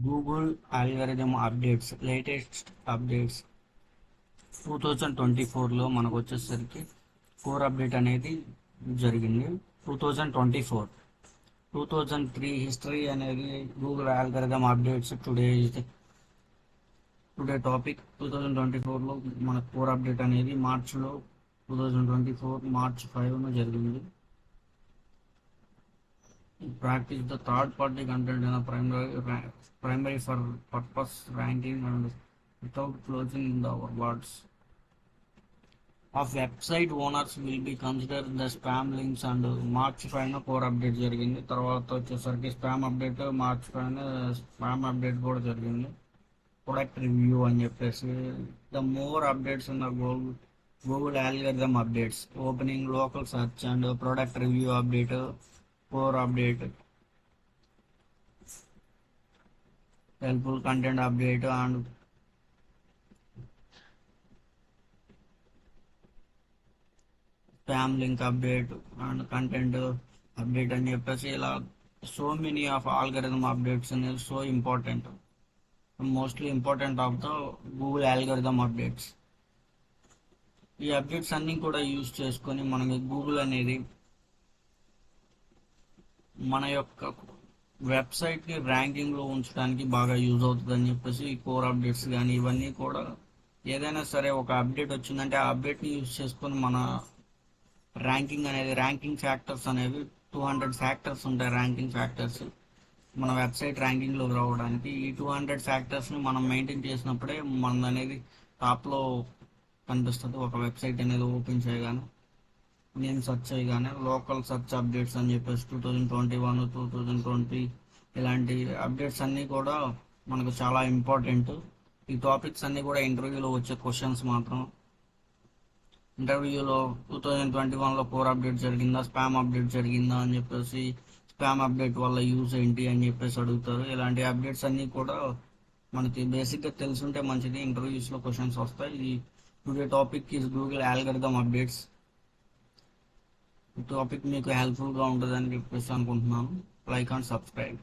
Google algorithm updates latest updates 2024లో మనకు వచ్చేసరికి కోర్ అప్డేట్ అనేది జరిగింది. 2003 హిస్టరీ అనేది Google algorithm updates today topic. 2024లో మన కోర్ అప్డేట్ అనేది మార్చిలో 2024 మార్చ్ 5న జరిగింది. Practice the third-party content in a primary for purpose ranking and without closing in the words. Of website owners will be considered the spam links and March 5 core update జరిగింది. తర్వాత వచ్చేసరికి spam update March 5 spam update కూడా జరిగింది. Product review అని చెప్పేసి the more updates in the Google algorithm updates opening local search and product review update core update, helpful content update and spam link update and content update అని చెప్పేసి ఇలా so many of algorithm updates అనేది so important, mostly important of the Google algorithm updates. ఈ updates అన్నీ కూడా use చేసుకొని మనకి Google అనేది మన యొక్క వెబ్సైట్ని ర్యాంకింగ్లో ఉంచడానికి బాగా యూజ్ అవుతుందని చెప్పేసి ఈ కోర్ అప్డేట్స్ కానీ ఇవన్నీ కూడా ఏదైనా సరే ఒక అప్డేట్ వచ్చిందంటే ఆ అప్డేట్ని యూజ్ చేసుకొని మన ర్యాంకింగ్ ఫ్యాక్టర్స్ అనేవి 200 ఫ్యాక్టర్స్ ఉంటాయి. ర్యాంకింగ్ ఫ్యాక్టర్స్ మన వెబ్సైట్ ర్యాంకింగ్లో రావడానికి ఈ 200 ఫ్యాక్టర్స్ని మనం మెయింటైన్ చేసినప్పుడే మన అనేది టాప్లో కనిపిస్తుంది. ఒక వెబ్సైట్ అనేది ఓపెన్ చేయగానే నేను సెర్చ్ చేయగానే లోకల్ సెర్చ్ అప్డేట్స్ అని చెప్పేసి 2021 2020 ఇలాంటి అప్డేట్స్ అన్నీ కూడా మనకు చాలా ఇంపార్టెంట్. ఈ టాపిక్స్ అన్నీ కూడా ఇంటర్వ్యూలో వచ్చే క్వశ్చన్స్ మాత్రం. ఇంటర్వ్యూలో 2021లో కోర్ అప్డేట్ జరిగిందా, స్పామ్ అప్డేట్ జరిగిందా అని చెప్పేసి స్పామ్ అప్డేట్ వల్ల యూజ్ ఏంటి అని చెప్పేసి అడుగుతారు. ఇలాంటి అప్డేట్స్ అన్నీ కూడా మనకి బేసిక్గా తెలుసుంటే మంచిది. ఇంటర్వ్యూస్లో క్వశ్చన్స్ వస్తాయి. ఈ today topic is Google algorithm updates. ఈ టాపిక్ మీకు హెల్ప్ఫుల్గా ఉంటుందని చెప్పేసి అనుకుంటున్నాను. Like and subscribe.